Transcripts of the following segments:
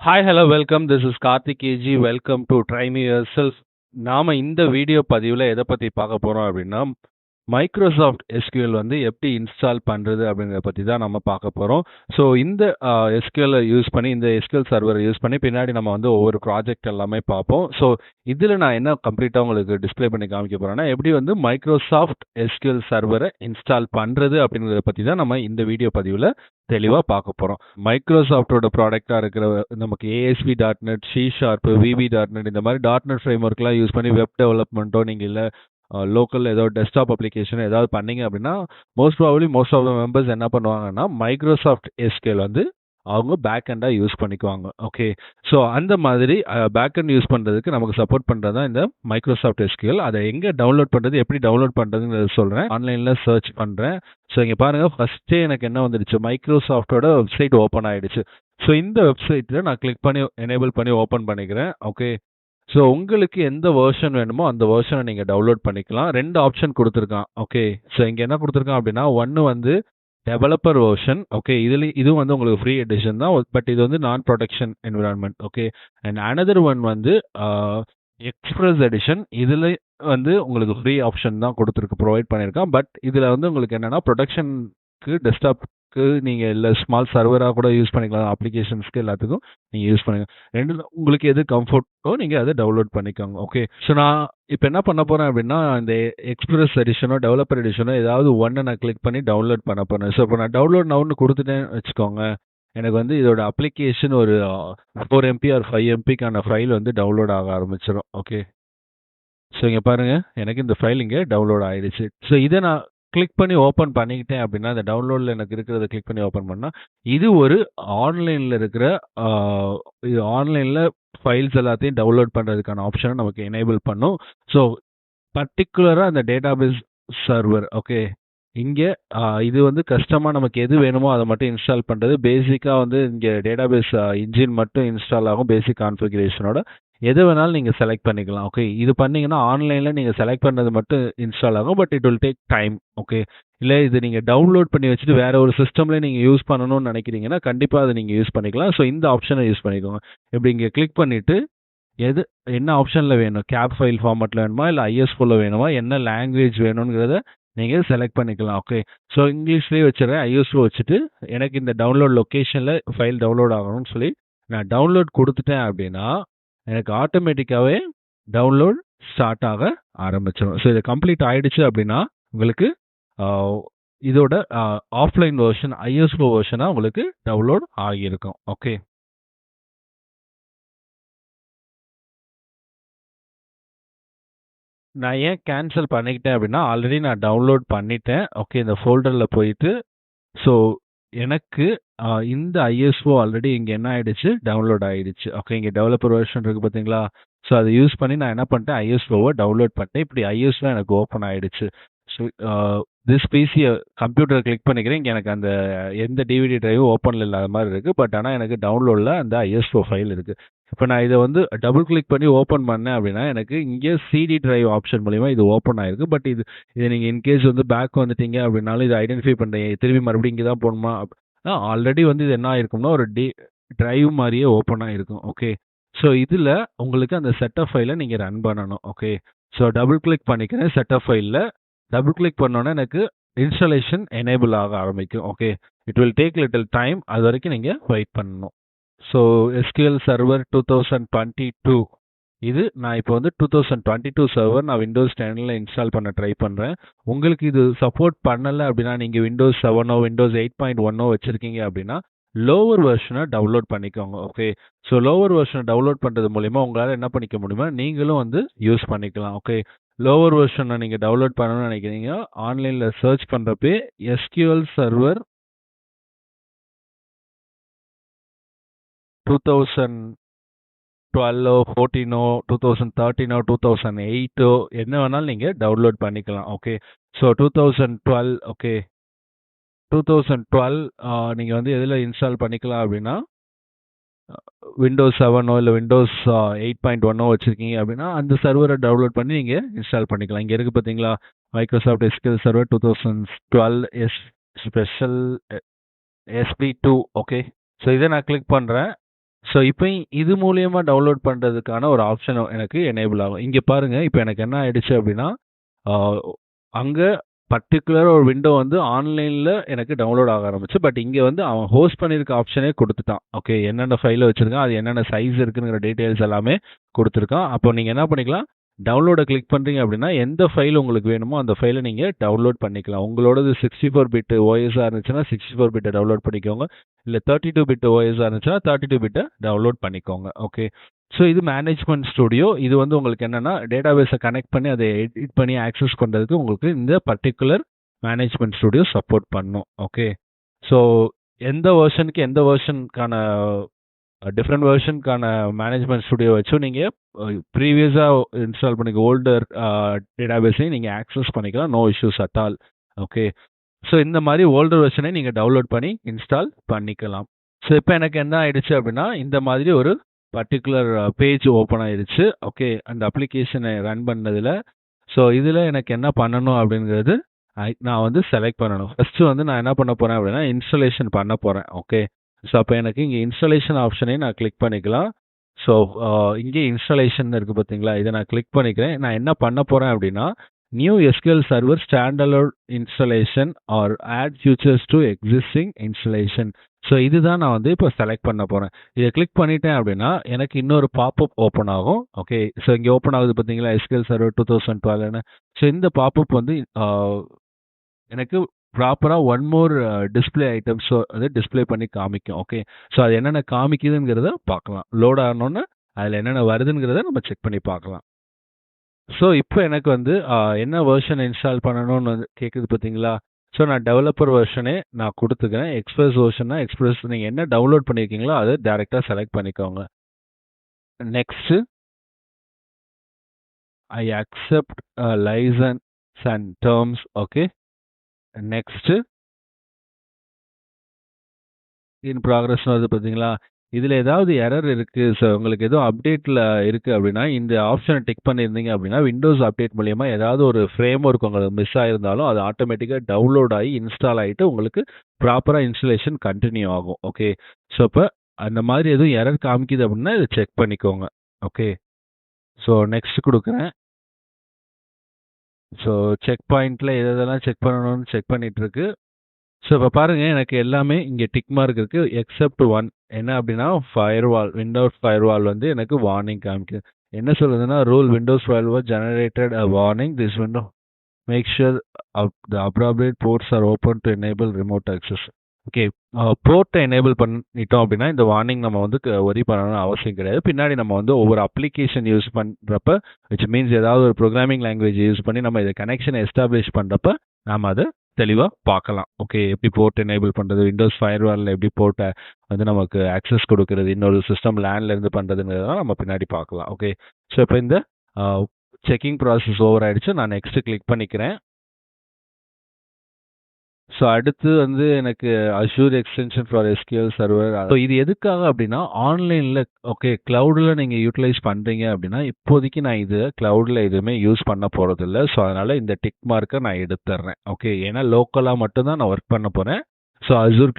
Hi, hello, welcome. This is Karthik KG. Welcome to Try Me Yourself. நாம இந்த video பதிவுல எதை பத்தி பார்க்க போறோம் அப்படின்னா, மைக்ரோசாஃப்ட் எஸ்கியூஎல் வந்து எப்படி இன்ஸ்டால் பண்றது அப்படிங்கிறத பத்தி தான் நம்ம பார்க்க போறோம். ஸோ இந்த எஸ்கியூஎல் யூஸ் பண்ணி இந்த எஸ்கியூஎல் சர்வரை யூஸ் பண்ணி பின்னாடி நம்ம வந்து ஒவ்வொரு ப்ராஜெக்ட் எல்லாமே பார்ப்போம். ஸோ இதில் நான் என்ன கம்ப்ளீட்டாக உங்களுக்கு டிஸ்ப்ளே பண்ணி காமிக்க போறேன்னா, எப்படி வந்து மைக்ரோசாஃப்ட் எஸ்கியூஎல் சர்வரை இன்ஸ்டால் பண்றது அப்படிங்கிறத பத்தி தான் நம்ம இந்த வீடியோ பதிவில் தெளிவாக பார்க்க போகிறோம். மைக்ரோசாஃப்டோட ப்ராடக்டாக இருக்கிற நமக்கு ASP dot net, C sharp, VP dot net இந்த மாதிரி டாட் நெட் ஃப்ரேம் ஒர்க்லாம் யூஸ் பண்ணி வெப் டெவலப்மெண்ட்டோ நீங்கள் இல்லை லோக்கல் ஏதோ டெஸ்க்டாப் அப்ளிகேஷன் ஏதாவது பண்ணீங்க அப்படின்னா மோஸ்ட் ஆஃப் த மெம்பர்ஸ் என்ன பண்ணுவாங்கன்னா மைக்ரோசாஃப்ட் எஸ்கியூஎல் வந்து அவங்க பேக் எண்டாக யூஸ் பண்ணிக்குவாங்க. ஓகே, ஸோ அந்த மாதிரி பேக் எண்ட் யூஸ் பண்ணுறதுக்கு நமக்கு சப்போர்ட் பண்ணுறது தான் இந்த மைக்ரோசாஃப்ட் எஸ்கியூஎல். அதை எங்கே டவுன்லோட் பண்ணுறது, எப்படி டவுன்லோட் பண்ணுறதுங்கிறத சொல்கிறேன். ஆன்லைனில் சர்ச் பண்ணுறேன். ஸோ இங்கே பாருங்கள், ஃபஸ்ட்டே எனக்கு என்ன வந்துடுச்சு, மைக்ரோசாஃப்டோட வெப்சைட் ஓப்பன் ஆகிடுச்சு. ஸோ இந்த வெப்சைட்டில் நான் கிளிக் பண்ணி எனேபிள் பண்ணி ஓப்பன் பண்ணிக்கிறேன். ஓகே, ஸோ உங்களுக்கு எந்த வெர்ஷன் வேணுமோ அந்த வெர்ஷனை நீங்கள் டவுன்லோட் பண்ணிக்கலாம். 2 ஆப்ஷன் கொடுத்துருக்கான். ஓகே, ஸோ இங்கே என்ன கொடுத்துருக்கான் அப்படின்னா, ஒன்று வந்து டெவலப்பர் வெர்ஷன். ஓகே, இதுவும் வந்து உங்களுக்கு ஃப்ரீ எடிஷன் தான், பட் இது வந்து நான் protection environment. Okay, and another one வந்து எக்ஸ்பிரஸ் எடிஷன். இதில் வந்து உங்களுக்கு ஃப்ரீ ஆப்ஷன் தான் கொடுத்துருக்கு, ப்ரொவைட் பண்ணியிருக்கான். பட் இதில் வந்து உங்களுக்கு என்னென்னா ப்ரொடெக்ஷனுக்கு டெஸ்க்டாப்க்கு நீங்கள் இல்லை ஸ்மால் சர்வராக கூட யூஸ் பண்ணிக்கலாம், அப்ளிகேஷன்ஸ்க்கு எல்லாத்துக்கும் நீங்கள் யூஸ் பண்ணிக்கலாம். ரெண்டு உங்களுக்கு எது கம்ஃபர்ட்டோ நீங்கள் அதை டவுன்லோட் பண்ணிக்கோங்க. ஓகே, ஸோ நான் இப்போ என்ன பண்ண போகிறேன் அப்படின்னா, இந்த எக்ஸ்பிரஸ் எடிஷனோ டெவலப்பர் எடிஷனோ ஏதாவது ஒன்று நான் கிளிக் பண்ணி டவுன்லோட் பண்ண போகிறேன். ஸோ இப்போ நான் டவுன்லோட் நவுன்னு கொடுத்துட்டேன்னு வச்சுக்கோங்க, எனக்கு வந்து இதோட அப்ளிகேஷன் ஒரு 4 MB ஆர் 5 MBக்கான ஃபைல் வந்து டவுன்லோட் ஆக ஆரம்பிச்சிடும். ஓகே, ஸோ இங்கே பாருங்கள், எனக்கு இந்த ஃபைல் இங்கே டவுன்லோட் ஆகிடுச்சு. ஸோ இதை நான் கிளிக் பண்ணி ஓப்பன் பண்ணிக்கிட்டேன் அப்படின்னா, இந்த டவுன்லோடில் எனக்கு இருக்கிறத கிளிக் பண்ணி ஓப்பன் பண்ணால் இது ஒரு ஆன்லைனில் இருக்கிற இது ஆன்லைனில் ஃபைல்ஸ் எல்லாத்தையும் டவுன்லோட் பண்ணுறதுக்கான ஆப்ஷனை நமக்கு எனேபிள் பண்ணும். ஸோ பர்டிகுலராக அந்த டேட்டாபேஸ் சர்வர். ஓகே, இங்கே இது வந்து கஸ்டமாக நமக்கு எது வேணுமோ அதை மட்டும் இன்ஸ்டால் பண்ணுறது. பேசிக்காக வந்து இங்கே டேட்டாபேஸ் இன்ஜின் மட்டும் இன்ஸ்டால் ஆகும் பேசிக் கான்ஃபிகரேஷனோட. எது வேணாலும் நீங்கள் செலக்ட் பண்ணிக்கலாம். ஓகே, இது பண்ணிங்கன்னா ஆன்லைனில் நீங்கள் செலக்ட் பண்ணுறது மட்டும் இன்ஸ்டால் ஆகும், but it will take time. Okay, இல்லை இது நீங்கள் டவுன்லோட் பண்ணி வச்சுட்டு வேற ஒரு சிஸ்டம்லேயே நீங்கள் யூஸ் பண்ணணும்னு நினைக்கிறீங்கன்னா கண்டிப்பாக அதை நீங்கள் யூஸ் பண்ணிக்கலாம். ஸோ இந்த ஆப்ஷனை யூஸ் பண்ணிக்கோங்க. இப்படி இங்கே கிளிக் பண்ணிவிட்டு என்ன ஆப்ஷனில் வேணும், கேப் ஃபைல் ஃபார்மேட்டில் வேணுமா இல்லை ISO வேணுமா, என்ன லாங்குவேஜ் வேணுங்கிறத நீங்கள் செலக்ட் பண்ணிக்கலாம். ஓகே, ஸோ இங்கிலீஷ்லேயே வச்சுறேன், ISO வச்சுட்டு எனக்கு இந்த டவுன்லோட் லொக்கேஷனில் ஃபைல் டவுன்லோட் ஆகணும்னு சொல்லி நான் டவுன்லோட் கொடுத்துட்டேன் அப்படின்னா எனக்கு ஆட்டோமேட்டிக்காகவே டவுன்லோட் ஸ்டார்ட் ஆக ஆரம்பிச்சிடும். ஸோ இது கம்ப்ளீட் ஆகிடுச்சு அப்படின்னா உங்களுக்கு இதோட ஆஃப்லைன் வெர்ஷன் ISO வெர்ஷனாக உங்களுக்கு டவுன்லோட் ஆகியிருக்கும். ஓகே, நான் ஏன் கேன்சல் பண்ணிக்கிட்டேன் அப்படின்னா, ஆல்ரெடி நான் டவுன்லோட் பண்ணிட்டேன். ஓகே, இந்த ஃபோல்டரில் போயிட்டு ஸோ எனக்கு இந்த ISO ஆல்ரெடி இங்கே என்ன ஆகிடுச்சு, டவுன்லோட் ஆகிடுச்சு. ஓகே, இங்கே டெவலப்பர் வெர்ஷன் இருக்குது பார்த்தீங்களா. ஸோ அதை யூஸ் பண்ணி நான் என்ன பண்ணிட்டேன், ISOவை டவுன்லோட் பண்ணிட்டேன். இப்படி ISO எனக்கு ஓப்பன் ஆகிடுச்சு. ஸோ திஸ் பிசியை கம்ப்யூட்டர் கிளிக் பண்ணிக்கிறேன். இங்கே எனக்கு அந்த எந்த டிவிடி டிரைவும் ஓப்பனில் இல்லாத மாதிரி இருக்குது, பட் ஆனால் எனக்கு டவுன்லோடில் அந்த ISO ஃபைல் இருக்குது. இப்போ நான் இதை வந்து டபுள் கிளிக் பண்ணி ஓப்பன் பண்ணேன் அப்படின்னா எனக்கு இங்கே CD டிரைவ் ஆப்ஷன் மூலிமா இது ஓப்பன் ஆகிருக்கு. பட் இது நீங்கள் இன்கேஸ் வந்து பேக் வந்துட்டீங்க அப்படின்னாலும் இதை ஐடென்டிஃபை பண்ணுறீங்க, திரும்பி மறுபடியும் இங்கே தான் போகணுமா, ஆல்ரெடி வந்து இது என்ன ஆயிருக்கும்னா ஒரு டிரைவ் மாதிரியே ஓப்பன் ஆகிருக்கும். ஓகே, ஸோ இதில் உங்களுக்கு அந்த செட்டப் ஃபைலை நீங்கள் ரன் பண்ணணும். ஓகே, ஸோ டபுள் கிளிக் பண்ணிக்கிறேன். செட்டப் ஃபைலில் டபுள் கிளிக் பண்ணோன்னே எனக்கு இன்ஸ்டாலேஷன் எனேபிள் ஆக ஆரம்பிக்கும். Okay, it will take little time, அது வரைக்கும் நீங்கள் வெயிட் பண்ணணும். ஸோ SQL சர்வர் 2022 இது நான் இப்போ வந்து 2022 சர்வர் நான் விண்டோஸ் 10ல் இன்ஸ்டால் பண்ண ட்ரை பண்ணுறேன். உங்களுக்கு இது சப்போர்ட் பண்ணலை அப்படின்னா, நீங்கள் விண்டோஸ் 7ஓ விண்டோஸ் 8.1ஓ வச்சுருக்கீங்க அப்படின்னா லோவர் வெர்ஷனை டவுன்லோட் பண்ணிக்கோங்க. ஓகே, ஸோ லோவர் வெர்ஷனை டவுன்லோட் பண்ணுறது மூலிமா உங்களால் என்ன பண்ணிக்க முடியுமா, நீங்களும் வந்து யூஸ் பண்ணிக்கலாம். ஓகே, லோவர் வெர்ஷனை நீங்கள் டவுன்லோட் பண்ணணும்னு நினைக்கிறீங்க, ஆன்லைனில் சர்ச் பண்ணுறப்பே SQL சர்வர் 2012ஓ 14ஓ 2013ஓ 2008ஓ என்ன வேணாலும் நீங்கள் டவுன்லோட் பண்ணிக்கலாம். ஓகே, ஸோ 2012 ஓகே 2012 நீங்கள் வந்து எதில் இன்ஸ்டால் பண்ணிக்கலாம் அப்படின்னா, விண்டோஸ் 7ஓ இல்லை விண்டோஸ் 8.1ஓ வச்சுருக்கீங்க அப்படின்னா அந்த சர்வரை டவுன்லோட் பண்ணி நீங்கள் இன்ஸ்டால் பண்ணிக்கலாம். இங்கே இருக்குது பார்த்தீங்களா, Microsoft SQL server 2012 special SB2. Okay, so இதை நான் கிளிக் பண்ணுறேன். ஸோ இப்போ இது மூலியமா டவுன்லோட் பண்றதுக்கான ஒரு ஆப்ஷன் எனக்கு எனேபிள் ஆகும். இங்க பாருங்க, இப்போ எனக்கு என்ன ஆயிடுச்சு அப்படின்னா, ஆ அங்க பர்ட்டிகுலரா ஒரு விண்டோ வந்து ஆன்லைன்ல எனக்கு டவுன்லோட் ஆக ஆரம்பிச்சு. பட் இங்க வந்து அவன் ஹோஸ்ட் பண்ணியிருக்க ஆப்ஷனே குடுத்துட்டான். ஓகே. என்னென்ன ஃபைல வச்சிருக்கான், அது என்னென்ன சைஸ் இருக்குங்கிற டீட்டெயில்ஸ் எல்லாமே குடுத்துருக்கான். அப்போ நீங்க என்ன பண்ணிக்கலாம், டவுன்லோட கிளிக் பண்றீங்க அப்படின்னா, எந்த ஃபைல் உங்களுக்கு வேணுமோ அந்த ஃபைல நீங்க டவுன்லோட் பண்ணிக்கலாம். உங்களோடது 64 பிட் ஓஎஸ்ஸா இருந்துச்சுன்னா 64 பிட்ட டவுன்லோட் பண்ணிக்கோங்க. இல்ல 32 பிட் ஓஎஸ்ஸா இருந்துச்சுன்னா 32 பிட்ட டவுன்லோட் பண்ணிக்கோங்க. ஓகே. ஸோ இது மேனேஜ்மெண்ட் ஸ்டுடியோ. இது வந்து உங்களுக்கு என்னன்னா, டேட்டாபேஸை கனெக்ட் பண்ணி அதை எடிட் பண்ணி ஆக்சஸ் பண்றதுக்கு உங்களுக்கு இந்த பர்ட்டிகுலர் மேனேஜ்மெண்ட் ஸ்டுடியோ சப்போர்ட் பண்ணும். ஓகே. ஸோ எந்த வெர்ஷனுக்கு எந்த வெர்ஷனுக்கான டிஃப்ரெண்ட் வெர்ஷனுக்கான மேனேஜ்மெண்ட் ஸ்டுடியோ வச்சும் நீங்க ப்ரீவியஸா இன்ஸ்டால் பண்ணிக்க ஓல்டர் டேட்டாபேஸையும் நீங்க ஆக்சஸ் பண்ணிக்கலாம். No issues at all. Okay. So இந்த மாதிரி ஓல்டர் வெர்ஷனை நீங்க டவுன்லோட் பண்ணி இன்ஸ்டால் பண்ணிக்கலாம். ஸோ இப்போ எனக்கு என்ன ஆயிடுச்சு அப்படின்னா, இந்த மாதிரி ஒரு பர்ட்டிகுலர் பேஜ் ஓப்பன் ஆயிடுச்சு. ஓகே. அந்த அப்ளிகேஷனை ரன் பண்ணதுல. ஸோ இதில் எனக்கு என்ன பண்ணணும் அப்படிங்கிறது நான் வந்து செலக்ட் பண்ணணும். ஃபர்ஸ்ட் வந்து நான் என்ன பண்ண போறேன் அப்படின்னா, இன்ஸ்டாலேஷன் பண்ண போறேன். ஓகே. ஸோ அப்போ எனக்கு இங்கே இன்ஸ்டாலேஷன் ஆப்ஷனையும் நான் கிளிக் பண்ணிக்கலாம். ஸோ இங்கே இன்ஸ்டாலேஷன் இருக்கு பார்த்தீங்களா, இதை நான் கிளிக் பண்ணிக்கிறேன். நான் என்ன பண்ண போறேன் அப்படின்னா, new SQL server standalone installation or add features to existing installation. So இதுதான் நான் வந்து இப்போ செலக்ட் பண்ண போறேன். இதை கிளிக் பண்ணிட்டேன் அப்படின்னா எனக்கு இன்னொரு பாப்அப் ஓப்பன் ஆகும். ஓகே. ஸோ இங்கே ஓப்பன் ஆகுது பார்த்தீங்களா, எஸ்கியூஎல் சர்வர் 2012ன்னு. ஸோ இந்த பாப்அப் வந்து எனக்கு ப்ராப்பரா ஒன் மோர் டிஸ்ப்ளே ஐட்டம்ஸ் வந்து டிஸ்ப்ளே பண்ணி காமிக்கும். ஓகே. ஸோ அது என்னென்ன காமிக்குதுங்கிறத பார்க்கலாம். லோட் ஆனோன்னு அதில் என்னென்ன வருதுங்கிறத நம்ம செக் பண்ணி பார்க்கலாம். ஸோ இப்போ எனக்கு வந்து என்ன வெர்ஷன் இன்ஸ்டால் பண்ணணும்னு வந்து கேட்குது பார்த்தீங்களா. ஸோ நான் டெவலப்பர் வெர்ஷனே நான் கொடுத்துக்கிறேன். எக்ஸ்பிரஸ் வெர்ஷன்னா எக்ஸ்பிரஸ் நீங்கள் என்ன டவுன்லோட் பண்ணியிருக்கீங்களோ அதை டேரெக்டாக செலக்ட் பண்ணிக்கோங்க. Next I accept licence and terms. Okay. Next in ப்ராக்ரஸ்னு வருது பார்த்தீங்களா. இதில் ஏதாவது எரர் இருக்குது, ஸோ உங்களுக்கு எதுவும் அப்டேட்டில் இருக்குது அப்படின்னா இந்த ஆப்ஷனை டிக் பண்ணியிருந்தீங்க அப்படின்னா விண்டோஸ் அப்டேட் மூலியமா ஏதாவது ஒரு ஃப்ரேம் ஒர்க் உங்களுக்கு மிஸ் ஆயிருந்தாலும் அது ஆட்டோமேட்டிக்காக டவுன்லோட் ஆகி இன்ஸ்டால் ஆகிட்டு உங்களுக்கு ப்ராப்பராக இன்ஸ்டலேஷன் கண்டினியூ ஆகும். ஓகே. ஸோ இப்போ அந்த மாதிரி எதுவும் எரர் காமிக்குது அப்படின்னா இதை செக் பண்ணிக்கோங்க. ஓகே. ஸோ நெக்ஸ்ட் கொடுக்குறேன். ஸோ செக் பாயிண்ட்டில் எதெல்லாம் செக் பண்ணணும்னு செக் பண்ணிட்டு இருக்கு. ஸோ இப்போ பாருங்க, எனக்கு எல்லாமே இங்கே டிக் மார்க் இருக்கு எக்ஸப்ட் ஒன். என்ன அப்படின்னா ஃபயர்வால், விண்டோஸ் ஃபயர்வால் வந்து எனக்கு வார்னிங் காமிக்குது. என்ன சொல்லுதுன்னா, rule Windows firewall generated a warning this window make sure the appropriate ports are open to enable remote access. Okay. போர்ட்டை எனேபிள் பண்ணிட்டோம் அப்படின்னா இந்த வார்னிங் நம்ம வந்து ஒரி பண்ணணும்னு அவசியம் கிடையாது. பின்னாடி நம்ம வந்து ஒவ்வொரு அப்ளிகேஷன் யூஸ் பண்ணுறப்ப விச் மீன்ஸ் ஏதாவது ஒரு ப்ரோக்ராமிங் லாங்குவேஜ் யூஸ் பண்ணி நம்ம இதை கனெக்ஷன் எஸ்டாப்ளிஷ் பண்ணுறப்ப நாம் அதை தெளிவாக பார்க்கலாம். ஓகே. எப்படி போர்ட் எனேபிள் பண்ணுறது, விண்டோஸ் ஃபயர்வாலில் எப்படி போர்ட்டை வந்து நமக்கு ஆக்சஸ் கொடுக்கறது, இன்னொரு சிஸ்டம் லேண்ட்லேருந்து பண்ணுறதுங்கிறதெல்லாம் நம்ம பின்னாடி பார்க்கலாம். ஓகே. ஸோ இப்போ இந்த செக்கிங் ப்ராசஸ் ஓவர் ஆயிடுச்சு. நான் நெக்ஸ்ட் கிளிக் பண்ணிக்கிறேன். ஸோ அடுத்து வந்து எனக்கு Azure extension for SQL server. So இது எதுக்காக அப்படின்னா ஆன்லைனில் ஓகே க்ளவுடில் நீங்கள் யூட்டிலைஸ் பண்ணுறீங்க அப்படின்னா இப்போதைக்கு நான் இது க்ளவுடில் எதுவுமே யூஸ் பண்ண போகிறதில்ல. ஸோ அதனால் இந்த டிக் மார்க்கை நான் எடுத்துட்றேன். ஓகே. ஏன்னா லோக்கலாக மட்டும்தான் நான் ஒர்க் பண்ண போகிறேன். ஸோ அஷூர்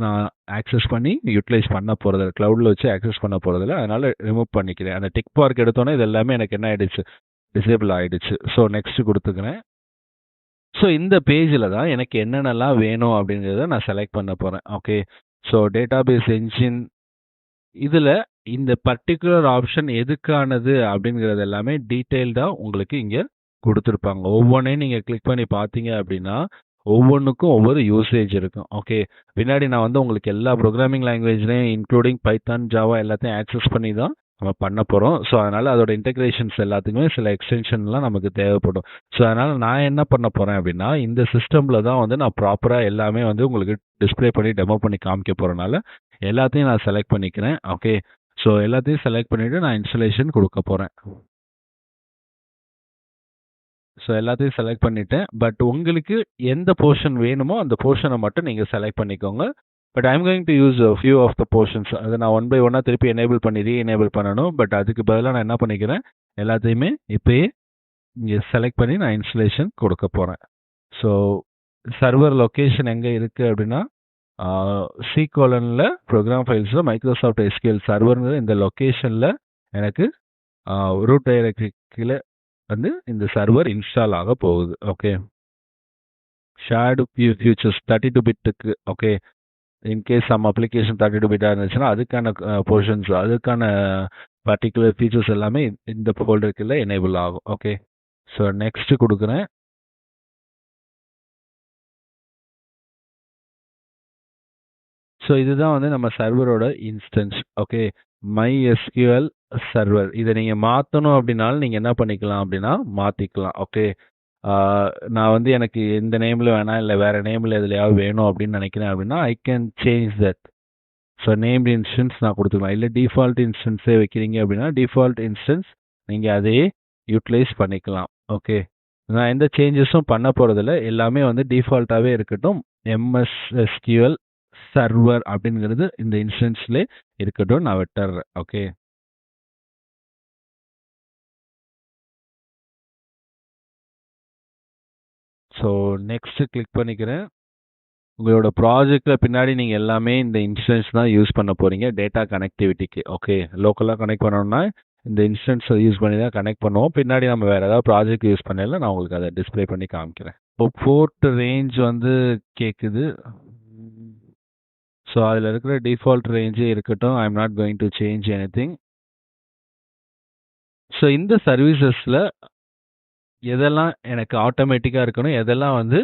நான் ஆக்சஸ் பண்ணி யூட்டிலைஸ் பண்ண போகிறதில்ல, க்ளவுடில் வச்சு ஆக்சஸ் பண்ண போகிறதில்ல. அதனால் ரிமூவ் பண்ணிக்கிறேன். அந்த டிக் மார்க் எடுத்தோன்னே இது எல்லாமே எனக்கு என்ன ஆயிடுச்சு, டிசேபிள் ஆயிடுச்சு. ஸோ நெக்ஸ்ட் கொடுத்துக்கிறேன். ஸோ இந்த பேஜில் தான் எனக்கு என்னென்னலாம் வேணும் அப்படிங்கிறத நான் செலக்ட் பண்ண போகிறேன். ஓகே. ஸோ டேட்டாபேஸ் என்ஜின் இதில் இந்த பர்டிகுலர் ஆப்ஷன் எதுக்கானது அப்படிங்கிறது எல்லாமே டீட்டெயில்டாக உங்களுக்கு இங்கே கொடுத்துருப்பாங்க. ஒவ்வொன்றையும் நீங்கள் கிளிக் பண்ணி பார்த்தீங்க அப்படின்னா ஒவ்வொன்றுக்கும் ஒவ்வொரு யூசேஜ் இருக்கும். ஓகே. பின்னாடி நான் வந்து உங்களுக்கு எல்லா ப்ரோக்ராமிங் லாங்குவேஜ்லையும் இன்க்ளூடிங் பைத்தான், ஜாவா எல்லாத்தையும் ஆக்சஸ் பண்ணி தான் நம்ம பண்ண போகிறோம். ஸோ அதனால் அதோட இன்டெகிரேஷன்ஸ் எல்லாத்துக்குமே சில எக்ஸ்டென்ஷன்லாம் நமக்கு தேவைப்படும். ஸோ அதனால் நான் என்ன பண்ண போகிறேன் அப்படின்னா இந்த சிஸ்டமில் தான் வந்து நான் ப்ராப்பராக எல்லாமே வந்து உங்களுக்கு டிஸ்பிளே பண்ணி டெமோ பண்ணி காமிக்க போகிறனால எல்லாத்தையும் நான் செலக்ட் பண்ணிக்கிறேன். ஓகே. ஸோ எல்லாத்தையும் செலக்ட் பண்ணிவிட்டு நான் இன்ஸ்டலேஷன் கொடுக்க போகிறேன். ஸோ எல்லாத்தையும் செலக்ட் பண்ணிட்டேன். பட் உங்களுக்கு எந்த போர்ஷன் வேணுமோ அந்த போர்ஷனை மட்டும் நீங்கள் செலக்ட் பண்ணிக்கோங்க. But I'm going to use few of the portions. அதை நான் ஒன் பை ஒன்னாக திருப்பி எனேபிள் பண்ணி ரீஎனேபிள் பண்ணணும். பட் அதுக்கு பதிலாக நான் என்ன பண்ணிக்கிறேன், எல்லாத்தையுமே இப்போயே இங்கே செலக்ட் பண்ணி நான் இன்ஸ்டலேஷன் கொடுக்க போகிறேன். ஸோ சர்வர் லொக்கேஷன் எங்கே இருக்குது அப்படின்னா சி கோலன்ல ப்ரோக்ராம் ஃபைல்ஸ்ல மைக்ரோசாஃப்ட் எஸ்கியூஎல் சர்வர்ங்கிற இந்த லொகேஷன்ல எனக்கு ரூட் டைரக்டரி கீழே வந்து இந்த சர்வர் இன்ஸ்டால் ஆக போகுது. ஓகே, ஷேர்டு ஃபியூச்சர்ஸ் 32 பிட்டுக்கு. ஓகே, இன்கேஸ் சம் அப்ளிகேஷன் 32 பிட்டாக இருந்துச்சுன்னா அதுக்கான போர்ஷன்ஸ், அதுக்கான பர்டிகுலர் ஃபீச்சர்ஸ் எல்லாமே இந்த ஃபோல்டருக்குள்ள எனேபிள் ஆகும். ஓகே, ஸோ நெக்ஸ்ட் கொடுக்குறேன். ஸோ இதுதான் வந்து நம்ம சர்வரோட instance. Okay, MySQL server. இதை நீங்கள் மாற்றணும் அப்படின்னாலும் நீங்கள் என்ன பண்ணிக்கலாம் அப்படின்னா மாற்றிக்கலாம். ஓகே, நான் வந்து எனக்கு எந்த நேமில் வேணாம், இல்லை வேறு நேமில் எதுலையாவது வேணும் அப்படின்னு நினைக்கிறேன் அப்படின்னா I can change that. So named instance நான் கொடுத்துக்கலாம். இல்லை டிஃபால்ட் இன்ஸ்டன்ஸே வைக்கிறீங்க அப்படின்னா டிஃபால்ட் இன்ஸ்டன்ஸ் நீங்கள் அதையே யூட்டிலைஸ் பண்ணிக்கலாம். ஓகே, நான் எந்த சேஞ்சஸும் பண்ண போகிறதில்ல, எல்லாமே வந்து டிஃபால்ட்டாகவே இருக்கட்டும். எம்எஸ்எஸ்கியூஎல் சர்வர் அப்படிங்கிறது இந்த இன்ஸ்டன்ஸ்லேயே இருக்கட்டும், நான் விட்டுறேன். ஓகே, ஸோ நெக்ஸ்ட் கிளிக் பண்ணிக்கிறேன். உங்களோட ப்ராஜெக்டில் பின்னாடி நீங்கள் எல்லாமே இந்த இன்ஸ்டன்ஸ் தான் யூஸ் பண்ண போகிறீங்க டேட்டா கனெக்டிவிட்டிக்கு. ஓகே, லோக்கலாக கனெக்ட் பண்ணணும்னா இந்த இன்ஸ்டன்ஸை யூஸ் பண்ணி தான் கனெக்ட் பண்ணுவோம். பின்னாடி நம்ம வேறு ஏதாவது ப்ராஜெக்ட் யூஸ் பண்ணல, நான் உங்களுக்கு அதை டிஸ்பிளே பண்ணி காமிக்கிறேன். இப்போ போர்ட் ரேஞ்ச் வந்து கேட்குது. ஸோ அதில் இருக்கிற டிஃபால்ட் ரேஞ்சே இருக்கட்டும். I am not going to change any thing. So இந்த சர்வீசஸில் எதெல்லாம் எனக்கு ஆட்டோமேட்டிக்காக இருக்கணும், எதெல்லாம் வந்து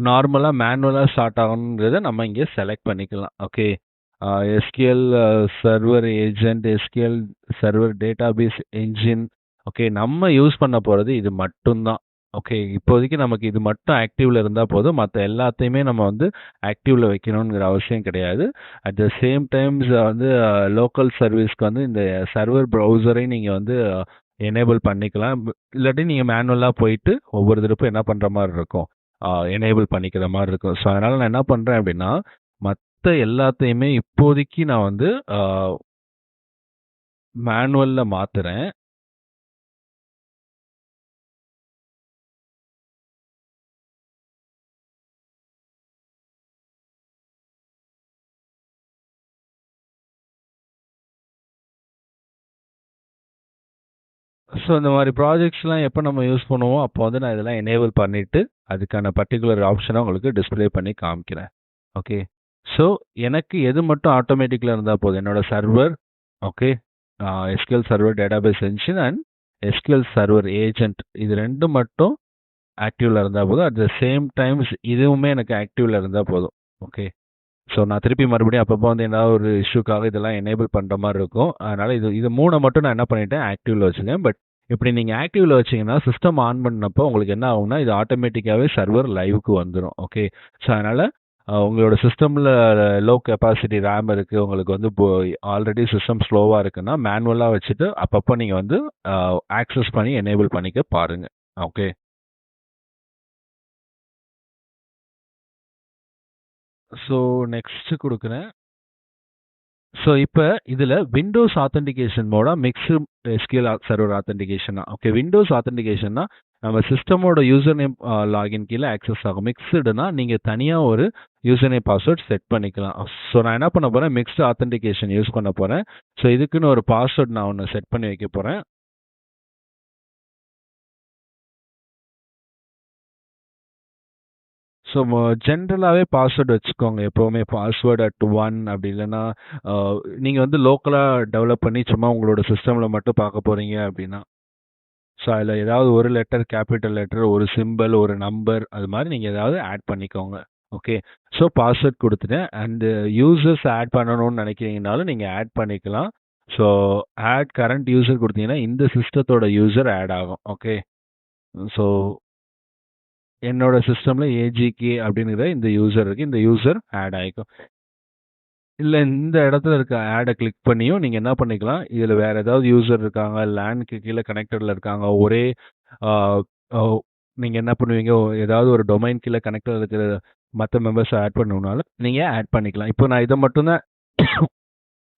நார்மலாக மேனுவலாக ஸ்டார்ட் ஆகணுங்கிறத நம்ம இங்கே செலக்ட் பண்ணிக்கலாம். Okay, SQL server agent, SQL server database engine. Okay, நம்ம யூஸ் பண்ண போகிறது இது மட்டும்தான். ஓகே, இப்போதைக்கு நமக்கு இது மட்டும் ஆக்டிவ்ல இருந்தால் போதும். மற்ற எல்லாத்தையுமே நம்ம வந்து ஆக்டிவ்ல வைக்கணுங்கிற அவசியம் கிடையாது. அட் த சேம் டைம்ஸ் வந்து லோக்கல் சர்வீஸ்க்கு வந்து இந்த சர்வர் ப்ரௌசரை நீங்கள் வந்து எனேபிள் பண்ணிக்கலாம். இல்லாட்டி நீங்கள் மேனுவலாக போயிட்டு ஒவ்வொரு திருப்பும் என்ன பண்ணுற மாதிரி இருக்கும், எனேபிள் பண்ணிக்கிற மாதிரி இருக்கும். ஸோ அதனால் நான் என்ன பண்ணுறேன் அப்படின்னா மற்ற எல்லாத்தையுமே இப்போதைக்கு நான் வந்து மேனுவலில் மாற்றுறேன். ஸோ இந்த மாதிரி ப்ராஜெக்ட்ஸ்லாம் எப்போ நம்ம யூஸ் பண்ணுவோம், அப்போ வந்து நான் இதெல்லாம் எனேபிள் பண்ணிவிட்டு அதுக்கான பர்டிகுலர் ஆப்ஷனை உங்களுக்கு டிஸ்பிளே பண்ணி காமிக்கிறேன். ஓகே, ஸோ எனக்கு எது மட்டும் ஆட்டோமேட்டிக்கில் இருந்தால் போதும், என்னோட server. Okay, SQL server database engine and SQL server agent, இது ரெண்டும் மட்டும் ஆக்டிவ்ல இருந்தால் போதும். அட் த சேம் டைம்ஸ் இதுவுமே எனக்கு ஆக்டிவ்ல இருந்தால் போதும். ஓகே, ஸோ நான் திருப்பி மறுபடியும் அப்பப்போ வந்து ஏதாவது ஒரு இஷ்யூக்காக இதெல்லாம் எனேபிள் பண்ணுற மாதிரி இருக்கும். அதனால் இது 3 மட்டும் நான் என்ன பண்ணிட்டேன், ஆக்டிவ்ல வச்சுருக்கேன். பட் இப்படி நீங்கள் ஆக்டிவ்ல வச்சிங்கன்னா சிஸ்டம் ஆன் பண்ணப்போ உங்களுக்கு என்ன ஆகும்னா இது ஆட்டோமேட்டிக்காகவே சர்வர் லைவுக்கு வந்துடும். ஓகே, ஸோ அதனால் உங்களோட சிஸ்டமில் லோ கெப்பாசிட்டி ரேம் இருக்குது, உங்களுக்கு வந்து ஆல்ரெடி சிஸ்டம் ஸ்லோவாக இருக்குன்னா மேனுவலாக வச்சுட்டு அப்பப்போ நீங்கள் வந்து ஆக்சஸ் பண்ணி எனேபிள் பண்ணிக்க பாருங்கள். ஓகே, ஸோ நெக்ஸ்ட் கொடுக்குறேன். ஸோ இப்போ இதில் விண்டோஸ் ஆத்தென்டிகேஷன் மோடா மிக்ஸ்டு எஸ்கியூஎல் சர்வர் ஆத்தென்டிகேஷனா? ஓகே, விண்டோஸ் ஆத்தென்டிகேஷன்னா நம்ம சிஸ்டமோட யூசர் நேம் லாகின் கீழே ஆக்சஸ் ஆகும். மிக்ஸ்டுனா நீங்கள் தனியாக ஒரு யூசர் நேம் பாஸ்வேர்ட் செட் பண்ணிக்கலாம். ஸோ நான் என்ன பண்ண போகிறேன், மிக்ஸ்டு ஆத்தென்டிகேஷன் யூஸ் பண்ண போகிறேன். ஸோ இதுக்குன்னு ஒரு பாஸ்வேர்ட் நான் ஒன்று செட் பண்ணி வைக்க போகிறேன். ஸோ ஜென்ரலாகவே பாஸ்வேர்டு வச்சுக்கோங்க. எப்போவுமே பாஸ்வேர்டு அட் 1 அப்படி இல்லைன்னா நீங்கள் வந்து லோக்கலாக டெவலப் பண்ணி சும்மா உங்களோட சிஸ்டமில் மட்டும் பார்க்க போகிறீங்க அப்படின்னா, ஸோ அதில் ஏதாவது ஒரு லெட்டர், கேபிட்டல் லெட்டர், ஒரு சிம்பிள், ஒரு நம்பர், அது மாதிரி நீங்கள் ஏதாவது ஆட் பண்ணிக்கோங்க. ஓகே, ஸோ பாஸ்வேர்ட் கொடுத்துட்டேன். அண்டு யூசர்ஸ் ஆட் பண்ணணும்னு நினைக்கிறீங்கனாலும் நீங்கள் ஆட் பண்ணிக்கலாம். ஸோ ஆட் கரண்ட் யூசர் கொடுத்தீங்கன்னா இந்த சிஸ்டத்தோட யூசர் ஆட் ஆகும். ஓகே, ஸோ என்னோட சிஸ்டமில் ஏஜிகே அப்படிங்கிற இந்த யூசர் இருக்குது, இந்த யூசர் ஆட் ஆகிக்கும். இல்லை இந்த இடத்துல இருக்க ஆடை கிளிக் பண்ணியும் நீங்கள் என்ன பண்ணிக்கலாம், இதில் வேறு ஏதாவது யூசர் இருக்காங்க, லேனுக்கு கீழே கனெக்டடில் இருக்காங்க, ஒரே நீங்கள் என்ன பண்ணுவீங்க, ஏதாவது ஒரு டொமைன் கீழே கனெக்டடில் இருக்கிற மற்ற மெம்பர்ஸை ஆட் பண்ணணுனாலும் நீங்கள் ஆட் பண்ணிக்கலாம். இப்போ நான் இதை மட்டும்தான்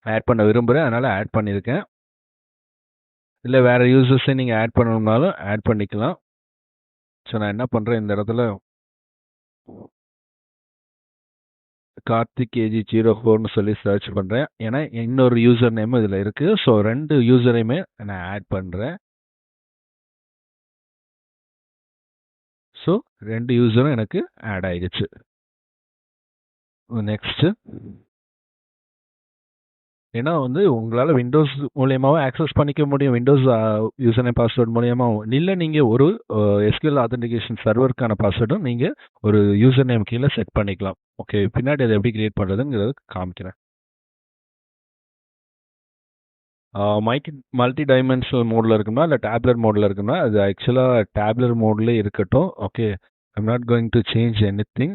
ஆட் பண்ண விரும்புகிறேன், அதனால் ஆட் பண்ணியிருக்கேன். இல்லை வேறு யூசர்ஸை நீங்கள் ஆட் பண்ணணும்னாலும் ஆட் பண்ணிக்கலாம். ஸோ நான் என்ன பண்ணுறேன், இந்த இடத்துல கார்த்திக் KG04ன்னு சொல்லி சர்ச் பண்றேன். ஏன்னா இன்னொரு யூசர் நேம் இதுல இருக்கு. ஸோ 2 யூசரையுமே நான் ஆட் பண்றேன். ஸோ 2 யூசரும் எனக்கு ஆட் ஆயிடுச்சு. நெக்ஸ்ட். ஏன்னா வந்து உங்களால விண்டோஸ் மூலியமாவே ஆக்சஸ் பண்ணிக்க முடியும். விண்டோஸ் யூசர் நேம் பாஸ்வேர்ட் மூலியமாவும். இல்ல நீங்க ஒரு SQL ஆத்தென்டிகேஷன் சர்வருக்கான பாஸ்வேர்டும் நீங்க ஒரு யூசர் நேம் கீழ செட் பண்ணிக்கலாம். ஓகே, பின்னாடி அதை எப்படி கிரியேட் பண்றதுங்கிறத காமிக்கிறேன். மல்டி டைமென்ஷனல் மோட்ல இருக்குமா இல்லை டேப்லர் மோட்ல இருக்குமா? அது ஆக்சுவலாக டேப்லர் மோட்ல இருக்கட்டும். Okay, I'm not going to change anything.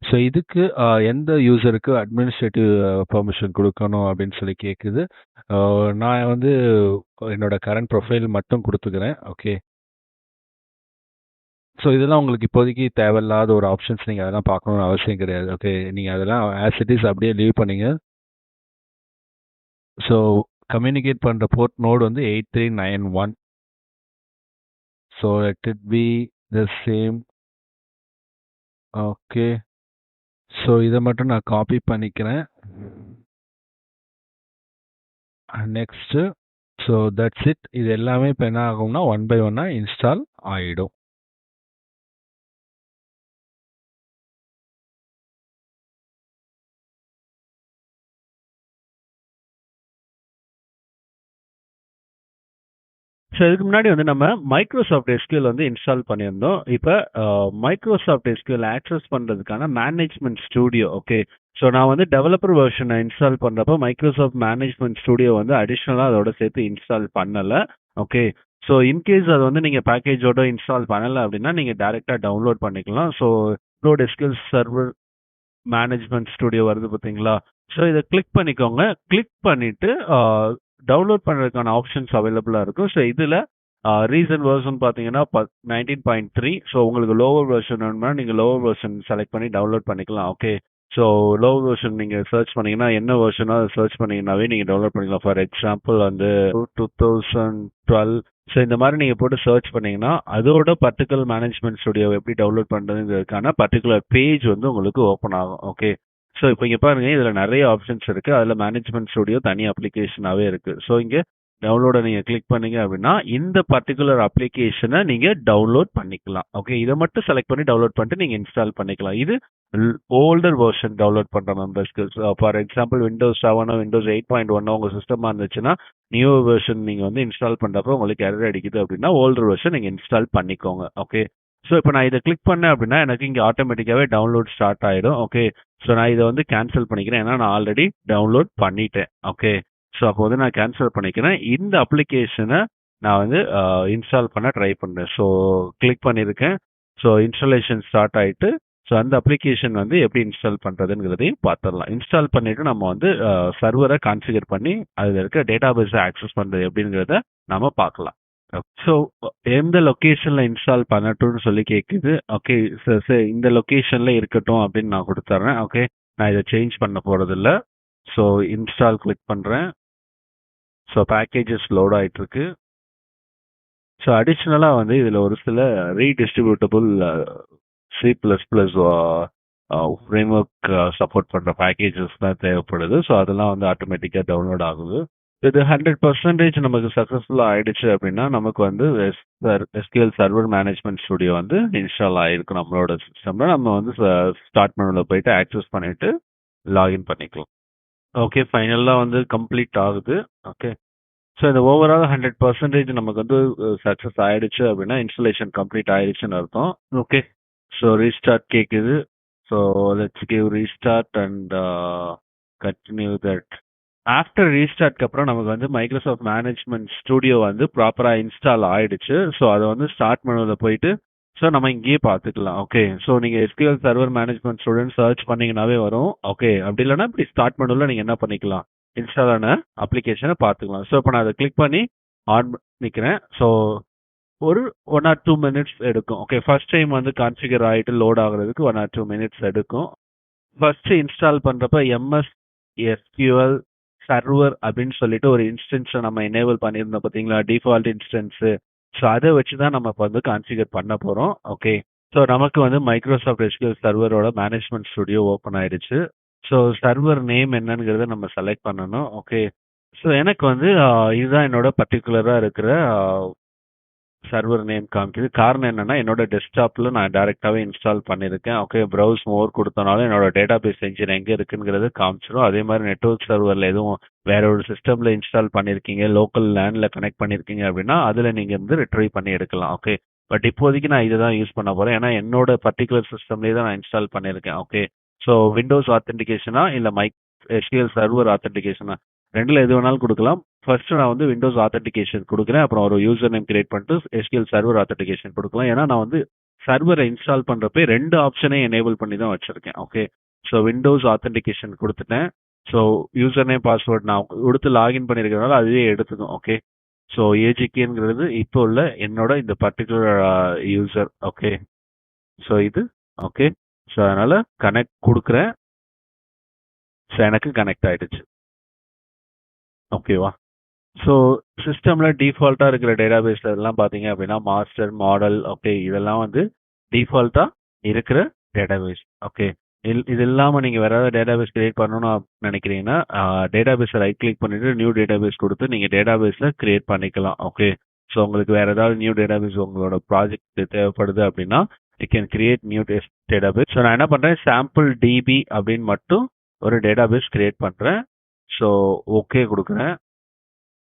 So இதுக்கு எந்த யூசருக்கு அட்மினிஸ்ட்ரேட்டிவ் பெர்மிஷன் கொடுக்கணும் அப்படின்னு சொல்லி கேட்குது. நான் வந்து என்னோட கரண்ட் ப்ரொஃபைல் மட்டும் கொடுத்துக்கிறேன். ஓகே, ஸோ இதெல்லாம் உங்களுக்கு இப்போதைக்கு தேவையில்லாத ஒரு ஆப்ஷன்ஸ். நீங்கள் அதெல்லாம் பார்க்கணும்னு அவசியம் கிடையாது. ஓகே, நீங்கள் அதெல்லாம் ஆஸ் இட் இஸ் அப்படியே லீவ் பண்ணீங்க. ஸோ கம்யூனிகேட் பண்ணுற போர்ட் நோடு வந்து 8391. So let it be the same. Okay, so இதை மட்டும் நான் காப்பி பண்ணிக்கிறேன். நெக்ஸ்ட்டு. So that's it. இது எல்லாமே இப்போ என்ன ஆகும்னா 1 by 1 இன்ஸ்டால் ஆகிடும். ஸோ இதுக்கு முன்னாடி வந்து நம்ம மைக்ரோசாஃப்ட் SQL வந்து இன்ஸ்டால் பண்ணியிருந்தோம். இப்போ மைக்ரோசாஃப்ட் SQL ஆக்சஸ் பண்ணுறதுக்கான மேனேஜ்மெண்ட் ஸ்டூடியோ. ஓகே, ஸோ நான் வந்து டெவலப்பர் வெர்ஷனை இன்ஸ்டால் பண்ணுறப்ப மைக்ரோசாஃப்ட் மேனேஜ்மெண்ட் ஸ்டூடியோ வந்து அடிஷ்னலாக அதோட சேர்த்து இன்ஸ்டால் பண்ணலை. ஓகே, ஸோ இன்கேஸ் அது வந்து நீங்கள் பேக்கேஜோட இன்ஸ்டால் பண்ணலை அப்படின்னா நீங்கள் டேரெக்டாக டவுன்லோட் பண்ணிக்கலாம். So upload SQL server management studio வருது பார்த்தீங்களா? ஸோ இதை கிளிக் பண்ணிக்கோங்க. கிளிக் பண்ணிட்டு டவுன்லோட் பண்ணுறதுக்கான ஆப்ஷன்ஸ் அவைலபிளாக இருக்கும். ஸோ இதில் ரீசன்ட் வெர்ஷன் பார்த்தீங்கன்னா 19.3. ஸோ உங்களுக்கு லோவர் வெர்ஷன் வேணும்னா நீங்கள் லோவர் வெர்ஷன் செலக்ட் பண்ணி டவுன்லோட் பண்ணிக்கலாம். ஓகே, ஸோ லோவர் வெர்ஷன் நீங்கள் சர்ச் பண்ணீங்கன்னா என்ன வெர்ஷனோ அதை சர்ச் பண்ணீங்கன்னாவே நீங்கள் டவுன்லோட் பண்ணிக்கலாம். ஃபார் எக்ஸாம்பிள் வந்து 2012. ஸோ இந்த மாதிரி நீங்கள் போட்டு சர்ச் பண்ணீங்கன்னா அதோட பர்டிகுலர் மேனேஜ்மெண்ட் ஸ்டுடியோ எப்படி டவுன்லோட் பண்ணுறதுங்கிறதுக்கான பர்டிகுலர் பேஜ் வந்து உங்களுக்கு ஓப்பன் ஆகும். ஓகே, ஸோ இப்போ இங்கே பாருங்க, இதில் நிறைய ஆப்ஷன்ஸ் இருக்குது. அதில் மேனேஜ்மெண்ட் ஸ்டுடியோ தனி அப்ளிகேஷனாகவே இருக்குது. ஸோ இங்கே டவுன்லோடை நீங்கள் கிளிக் பண்ணீங்க அப்படின்னா இந்த பர்டிகுலர் அப்ளிகேஷனை நீங்கள் டவுன்லோட் பண்ணிக்கலாம். ஓகே, இதை மட்டும் செலக்ட் பண்ணி டவுன்லோட் பண்ணிட்டு நீங்கள் இன்ஸ்டால் பண்ணிக்கலாம். இது ஓல்டர் வெர்ஷன் டவுன்லோட் பண்ணுற மெம்பர்ஸ்க்கு. ஃபார் எக்ஸாம்பிள் விண்டோஸ் 7 விண்டோஸ் 8.1 உங்கள் சிஸ்டமாக இருந்துச்சுன்னா நியூ வெர்ஷன் நீங்கள் வந்து இன்ஸ்டால் பண்ணுறப்போ உங்களுக்கு எரர் அடிக்குது அப்படின்னா ஓல்டர் வெர்ஷன் நீங்கள் இன்ஸ்டால் பண்ணிக்கோங்க. ஓகே, ஸோ இப்போ நான் இதை கிளிக் பண்ணேன் அப்படின்னா எனக்கு இங்கே ஆட்டோமேட்டிக்காகவே டவுன்லோட் ஸ்டார்ட் ஆகிடும். ஓகே, ஸோ நான் இதை வந்து கேன்சல் பண்ணிக்கிறேன். ஏன்னா நான் ஆல்ரெடி டவுன்லோட் பண்ணிட்டேன். ஓகே, ஸோ அப்போ வந்து நான் கேன்சல் பண்ணிக்கிறேன். இந்த அப்ளிகேஷனை நான் வந்து இன்ஸ்டால் பண்ண ட்ரை பண்ணுறேன். ஸோ கிளிக் பண்ணியிருக்கேன். ஸோ இன்ஸ்டாலேஷன் ஸ்டார்ட் ஆகிட்டு ஸோ அந்த அப்ளிகேஷன் வந்து எப்படி இன்ஸ்டால் பண்ணுறதுங்கிறதையும் பார்த்துடலாம். இன்ஸ்டால் பண்ணிவிட்டு நம்ம வந்து சர்வரை கான்ஃபிகர் பண்ணி அதில் இருக்க டேட்டா பேஸை ஆக்சஸ் பண்ணுறது எப்படிங்கிறத நம்ம பார்க்கலாம். ஸோ எந்த லொக்கேஷனில் இன்ஸ்டால் பண்ணட்டும்னு சொல்லி கேட்குது. ஓகே, சார் இந்த லொக்கேஷனில் இருக்கட்டும் அப்படின்னு நான் கொடுத்துட்றேன். ஓகே, நான் இதை சேஞ்ச் பண்ண போகிறதில்ல. ஸோ இன்ஸ்டால் கிளிக் பண்ணுறேன். ஸோ பேக்கேஜஸ் லோட் ஆகிட்டுருக்கு. ஸோ அடிஷ்னலாக வந்து இதில் ஒரு சில ரீடிஸ்ட்ரிபியூட்டபுள் C++ ஃப்ரேம்ஒர்க் சப்போர்ட் பண்ணுற பேக்கேஜஸ் தான் தேவைப்படுது. ஸோ அதெல்லாம் வந்து ஆட்டோமேட்டிக்காக டவுன்லோட் ஆகுது. இது 100% நமக்கு சக்ஸஸ்ஃபுல்லாக ஆயிடுச்சு அப்படின்னா நமக்கு வந்து SQL சர்வர் மேனேஜ்மெண்ட் ஸ்டுடியோ வந்து இன்ஸ்டால் ஆகிருக்கும் நம்மளோட சிஸ்டமில். நம்ம வந்து ஸ்டார்ட் மெனுவில் போயிட்டு ஆக்சஸ் பண்ணிவிட்டு லாகின் பண்ணிக்கலாம். ஓகே, ஃபைனலாக வந்து கம்ப்ளீட் ஆகுது. ஓகே, ஸோ இந்த ஓவரால் 100% நமக்கு வந்து சக்ஸஸ் ஆயிடுச்சு அப்படின்னா இன்ஸ்டாலேஷன் கம்ப்ளீட் ஆயிடுச்சுன்னு அர்த்தம். ஓகே, ஸோ ரீஸ்டார்ட் கேட்குது. So let's give restart and continue that. After ரீஸ்டார்ட்க்கு அப்புறம் நமக்கு வந்து மைக்ரோசாஃப்ட் மேனேஜ்மெண்ட் ஸ்டுடியோ வந்து ப்ராப்பராக இன்ஸ்டால் ஆயிடுச்சு. ஸோ அதை வந்து ஸ்டார்ட் மெனுவில் போயிட்டு ஸோ நம்ம இங்கேயே பார்த்துக்கலாம். ஓகே, ஸோ நீங்கள் SQL server management student search பண்ணிங்கனாவே வரும். ஓகே, அப்படி இல்லைன்னா இப்படி ஸ்டார்ட் மெனுவில் நீங்கள் என்ன பண்ணிக்கலாம், இன்ஸ்டால் ஆன அப்ளிகேஷனை பார்த்துக்கலாம். ஸோ இப்போ நான் அதை கிளிக் பண்ணி ஆன் பண்ணிக்கிறேன். ஸோ ஒரு 1 or 2 minutes எடுக்கும். ஓகே, ஃபர்ஸ்ட் டைம் வந்து கான்ஃபிகர் ஆகிட்டு லோட் ஆகுறதுக்கு 1 or 2 minutes எடுக்கும். ஃபர்ஸ்ட் இன்ஸ்டால் பண்ணுறப்ப MS SQL சர்வர் அப்படின்னு சொல்லிட்டு ஒரு இன்ஸ்டன்ஸை நம்ம எனேபிள் பண்ணியிருந்தோம் பார்த்தீங்களா, டிஃபால்ட் இன்ஸ்டன்ஸு. ஸோ அதை வச்சு தான் நம்ம இப்போ வந்து கான்ஃபிகர் பண்ண போகிறோம். ஓகே, ஸோ நமக்கு வந்து மைக்ரோசாஃப்ட் எஸ்கியூஎல் சர்வரோட மேனேஜ்மெண்ட் ஸ்டுடியோ ஓப்பன் ஆயிடுச்சு. ஸோ சர்வர் நேம் என்னங்கிறத நம்ம செலக்ட் பண்ணணும். ஓகே. ஸோ எனக்கு வந்து இதுதான் என்னோட பர்ட்டிகுலரா இருக்கிற சர்வர் நேம் காமிக்குது. காரணம் என்னன்னா, என்னோட டெஸ்க்டாப்ல நான் டைரக்டாவே இன்ஸ்டால் பண்ணியிருக்கேன். ஓகே. ப்ரௌஸ் மோர் குடுத்தனாலும் என்னோட டேட்டாபேஸ் என்ஜின் எங்க இருக்குங்கிறத காமிச்சிரும். அதே மாரி நெட்வொர்க் சர்வர்ல எதுவும் வேற ஒரு சிஸ்டம்ல இன்ஸ்டால் பண்ணியிருக்கீங்க, லோக்கல் லேன்ல கனெக்ட் பண்ணியிருக்கீங்க அப்படின்னா, அதுல நீங்க வந்து ரிட்ரைவ் பண்ணி எடுக்கலாம். ஓகே. பட் இப்போதைக்கு நான் இத தான் யூஸ் பண்ண போறேன். ஏன்னா, என்னோட பர்ட்டிகுலர் சிஸ்டம்லயே தான் நான் இன்ஸ்டால் பண்ணியிருக்கேன். ஓகே. ஸோ விண்டோஸ் ஆத்தென்டிகேஷனா இல்ல எஸ்கியூஎல் சர்வர் ஆத்தென்டிகேஷனா 2ல எது வேணாலும் குடுக்கலாம். ஃபர்ஸ்ட் நான் வந்து விண்டோஸ் ஆத்தென்டிகேஷன் குடுக்குறேன். அப்புறம் ஒரு யூசர் நேம் கிரியேட் பண்ணிட்டு எஸ்கியூஎல் சர்வர் ஆத்தென்டிகேஷன் குடுக்கலாம். ஏன்னா நான் வந்து சர்வரை இன்ஸ்டால் பண்றப்ப 2 ஆப்ஷனையும் எனேபிள் பண்ணி தான் வச்சிருக்கேன். ஓகே. ஸோ விண்டோஸ் ஆத்தென்டிகேஷன் குடுத்துட்டேன். ஸோ யூசர் நேம் பாஸ்வேர்ட் நான் கொடுத்து லாகின் பண்ணியிருக்கிறதுனால அதுவே எடுத்துக்கும். ஓகே. ஸோ ஏஜிகேங்கிறது இப்போ உள்ள என்னோட இந்த பர்ட்டிகுலர் யூசர். ஓகே. ஸோ இது ஓகே. ஸோ அதனால கனெக்ட் குடுக்குறேன். ஸோ எனக்கு கனெக்ட் ஆயிடுச்சு. ஓகேவா? ஸோ சிஸ்டம்ல டிஃபால்ட்டா இருக்கிற டேட்டாபேஸ்ல எல்லாம் பார்த்தீங்க அப்படின்னா, மாஸ்டர், மாடல் ஓகே இதெல்லாம் வந்து டிஃபால்ட்டா இருக்கிற டேட்டாபேஸ். ஓகே. இது இல்லாம நீங்க வேற ஏதாவது டேட்டாபேஸ் கிரியேட் பண்ணணும்னு நினைக்கிறீங்கன்னா, டேட்டாபேஸை ரைட் கிளிக் பண்ணிட்டு நியூ டேட்டாபேஸ் கொடுத்து நீங்க டேட்டாபேஸ்ல கிரியேட் பண்ணிக்கலாம். ஓகே. ஸோ உங்களுக்கு வேற ஏதாவது நியூ டேட்டாபேஸ் உங்களோட ப்ராஜெக்ட் தேவைப்படுது அப்படின்னா, you can create new database. So நான் என்ன பண்றேன், சாம்பிள் டிபி அப்படின்னு மட்டும் ஒரு டேட்டாபேஸ் கிரியேட் பண்றேன். ஸோ ஓகே கொடுக்குறேன்.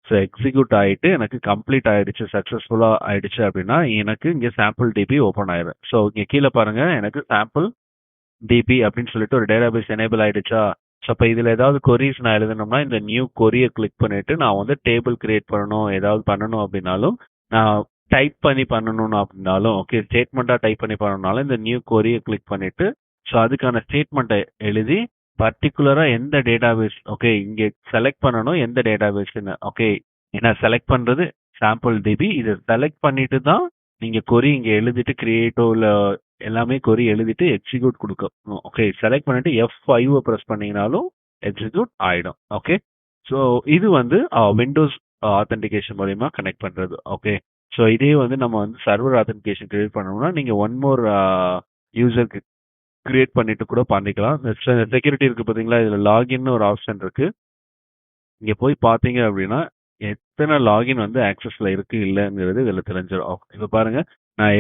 ஸோ எக்ஸிக்யூட் ஆயிட்டு எனக்கு கம்ப்ளீட் ஆயிடுச்சு, சக்ஸஸ்ஃபுல்லா ஆயிடுச்சு அப்படின்னா எனக்கு இங்க சாம்பிள் டிபி ஓப்பன் ஆயிரும். ஸோ இங்க கீழே பாருங்க எனக்கு சாம்பிள் டிபி அப்படின்னு சொல்லிட்டு ஒரு டேட்டாபேஸ் எனேபிள் ஆயிடுச்சா. ஸோ அப்போ இதுல ஏதாவது கொரிஸ் நான் எழுதணும்னா இந்த நியூ கொரியை கிளிக் பண்ணிட்டு நான் வந்து டேபிள் கிரியேட் பண்ணணும், ஏதாவது பண்ணணும் அப்படின்னாலும் நான் டைப் பண்ணி பண்ணணும் அப்படின்னாலும் ஓகே, ஸ்டேட்மெண்ட்டா டைப் பண்ணி பண்ணணும்னாலும் இந்த நியூ கொரியை கிளிக் பண்ணிட்டு ஸோ அதுக்கான ஸ்டேட்மெண்ட்டை எழுதி பர்டிகுலரா எந்த டேட்டாபேஸ் ஓகே இங்க செலக்ட் பண்ணணும் எந்த டேட்டாபேஸ்னு. ஓகே. ஏன்னா செலக்ட் பண்றது சாம்பிள் டிபி. இதை செலக்ட் பண்ணிட்டு தான் நீங்க கொரி இங்க எழுதிட்டு கிரியேட்டோ இல்ல எல்லாமே கொரி எழுதிட்டு எக்ஸிக்யூட் கொடுக்கணும். ஓகே. செலக்ட் பண்ணிட்டு F5 பிரஸ் பண்ணீங்கனாலும் எக்ஸிக்யூட் ஆயிடும். ஓகே. ஸோ இது வந்து விண்டோஸ் ஆத்தென்டிகேஷன் மூலயமா கனெக்ட் பண்றது. ஓகே. ஸோ இதே வந்து நம்ம வந்து சர்வர் ஆத்தென்டிகேஷன் கிரியேட் பண்ணணும்னா நீங்க ஒன் மோர் யூசருக்கு கிரியேட் பண்ணிட்டு கூட பண்ணிக்கலாம். செக்யூரிட்டி இருக்கு பாத்தீங்களா, இதுல லாகின்னு ஒரு ஆப்ஷன் இருக்கு. இங்க போய் பாத்தீங்க அப்படின்னா எத்தனை லாகின் வந்து ஆக்சஸ்ல இருக்கு இல்லங்கிறது இதுல தெரிஞ்சிடும். இப்ப பாருங்க, நான்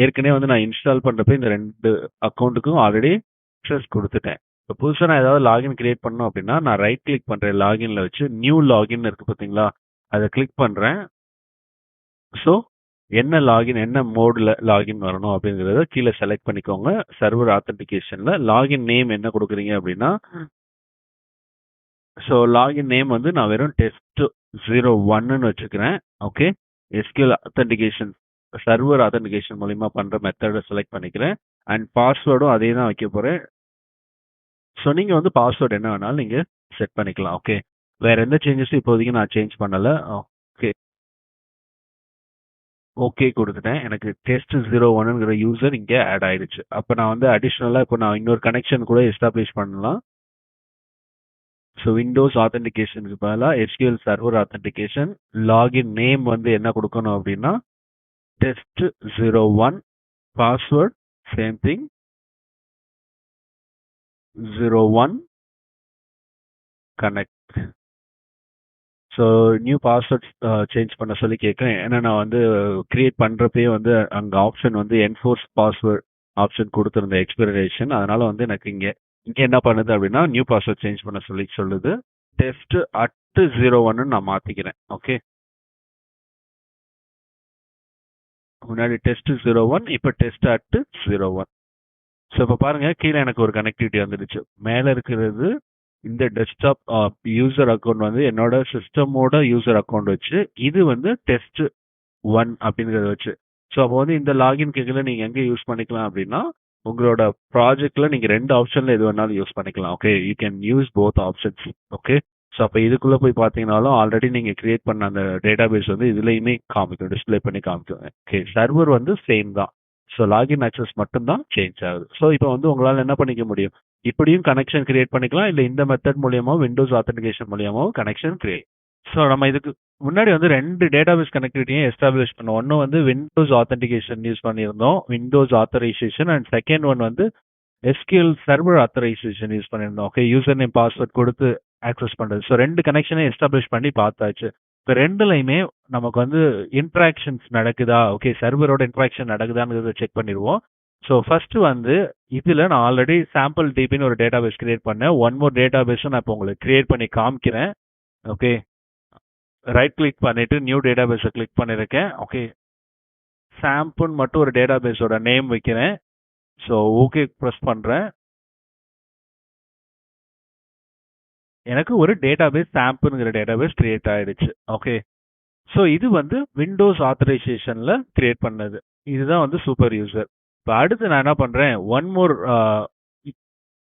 ஏற்கனவே வந்து நான் இன்ஸ்டால் பண்றப்ப இந்த 2 அக்கௌண்ட்டுக்கும் ஆல்ரெடி ஆக்சஸ் கொடுத்துட்டேன். இப்போ புதுசா நான் ஏதாவது லாகின் கிரியேட் பண்ணணும் அப்படின்னா நான் ரைட் கிளிக் பண்றேன், லாகின்ல வச்சு நியூ லாகின் இருக்கு பாத்தீங்களா, அதை கிளிக் பண்றேன். ஸோ என்ன லாகின் என்ன மோட்ல லாகின் வரணும் அப்படிங்கிறத கீழே செலக்ட் பண்ணிக்கோங்க. சர்வர் ஆத்தென்டிகேஷன்ல லாகின் நேம் என்ன கொடுக்குறீங்க அப்படின்னா, ஸோ லாகின் நேம் வந்து நான் வெறும் test01ன்னு வச்சுக்கிறேன். Okay. SQL authentication server authentication மூலியமா பண்ற மெத்தடை செலக்ட் பண்ணிக்கிறேன். அண்ட் பாஸ்வேர்டும் அதே தான் வைக்க போறேன். ஸோ நீங்க வந்து பாஸ்வேர்டு என்ன வேணாலும் நீங்க செட் பண்ணிக்கலாம். ஓகே. வேற எந்த சேஞ்சஸும் இப்போதைக்கு நான் சேஞ்ச் பண்ணல. ஓகே. ஓகே கொடுத்துட்டேன். எனக்கு test01ங்கிற யூசர் இங்க ஆட் ஆயிடுச்சு. அப்ப நான் வந்து அடிஷனலா இப்போ நான் இன்னொரு கனெக்ஷன் கூட எஸ்டாப்ளிஷ் பண்ணலாம். ஸோ விண்டோஸ் ஆத்தென்டிகேஷனுக்கு பதிலாக SQL server authentication login name வந்து என்ன கொடுக்கணும் அப்படின்னா test01 password same thing 01 connect. So new password change பண்ண சொல்லி கேட்குறேன். ஏன்னா நான் வந்து கிரியேட் பண்ணுறப்பே வந்து அங்கே ஆப்ஷன் வந்து என்ஃபோர்ஸ் பாஸ்வேர்ட் ஆப்ஷன் கொடுத்துருந்தேன் எக்ஸ்பிரேஷன். அதனால வந்து எனக்கு இங்கே என்ன பண்ணுது அப்படின்னா நியூ பாஸ்வேர்ட் சேஞ்ச் பண்ண சொல்லி சொல்லுது. test@01 நான் மாற்றிக்கிறேன். ஓகே. முன்னாடி test01 இப்போ test@01. ஸோ இப்போ பாருங்க கீழே எனக்கு ஒரு கனெக்டிவிட்டி வந்துடுச்சு. மேலே இருக்கிறது இந்த டெஸ்க்டாப் யூசர் அக்கௌண்ட் வந்து என்னோட சிஸ்டமோட யூசர் அக்கௌண்ட் வச்சு, இது வந்து test1 அப்படிங்கிறத வச்சு. ஸோ அப்போ வந்து இந்த லாகின் கீழே நீங்க எங்க யூஸ் பண்ணிக்கலாம் அப்படின்னா உங்களோட ப்ராஜெக்ட்ல நீங்க 2 ஆப்ஷன்ல எது வேணாலும் யூஸ் பண்ணிக்கலாம். Okay. You can use both options. Okay. So அப்போ இதுக்குள்ள போய் பார்த்தீங்கன்னாலும் ஆல்ரெடி நீங்க கிரியேட் பண்ண அந்த டேட்டாபேஸ் வந்து இதுலயுமே காமிக்கும், டிஸ்பிளே பண்ணி காமிக்கும். ஓகே. சர்வர் வந்து சேம் தான். ஸோ லாகின் ஆக்சஸ் மட்டும் தான் சேஞ்ச் ஆகுது. ஸோ இப்போ வந்து உங்களால என்ன பண்ணிக்க முடியும், இப்படியும் கனெக்ஷன் கிரியேட் பண்ணிக்கலாம், இல்ல இந்த மெத்தட் மூலியமா விண்டோஸ் ஆத்தென்டிகேஷன் மூலியமாவும் கனெக்ஷன் கிரியேட் ஸோ நம்ம இதுக்கு முன்னாடி வந்து 2 டேட்டாபேஸ் கனெக்டிவிட்டியும் எஸ்டாப்ளிஷ் பண்ணோம். ஒண்ணு வந்து விண்டோஸ் ஆத்தென்டிகேஷன் யூஸ் பண்ணியிருந்தோம். Windows authorisation and second one வந்து SQL சர்வர் ஆத்தரைசேஷன் யூஸ் பண்ணியிருந்தோம். ஓகே, யூசர் நேம் பாஸ்வேர்ட் கொடுத்து ஆக்சஸ் பண்றது. ஸோ 2 கனெக்ஷனை எஸ்டாப்ளிஷ் பண்ணி பார்த்தாச்சு. இப்போ 2லையுமே நமக்கு வந்து இன்ட்ராக்ஷன்ஸ் நடக்குதா, ஓகே சர்வரோட இன்ட்ராக்ஷன் நடக்குதான்னு செக் பண்ணிடுவோம். ஸோ ஃபர்ஸ்ட் வந்து இதுல நான் ஆல்ரெடி சாம்பிள் டிபின்னு ஒரு டேட்டாபேஸ் கிரியேட் பண்ணேன். ஒன் மோர் டேட்டாபேஸும் நான் இப்போ உங்களுக்கு கிரியேட் பண்ணி காமிக்கிறேன். ஓகே, ரைட் கிளிக் பண்ணிட்டு நியூ டேட்டாபேஸை கிளிக் பண்ணிருக்கேன். ஓகே, சாம்பிள் மட்டும் ஒரு டேட்டாபேஸோட நேம் வைக்கிறேன். ஸோ ஓகே ப்ரெஸ் பண்றேன். எனக்கு ஒரு டேட்டாபேஸ் சாம்பிள்ங்கிற டேட்டாபேஸ் கிரியேட் ஆயிடுச்சு. ஓகே, ஸோ இது வந்து விண்டோஸ் ஆத்தரைசேஷன்ல கிரியேட் பண்ணது. இதுதான் வந்து சூப்பர் யூசர். இப்போ அடுத்து நான் என்ன பண்றேன், ஒன் மோர்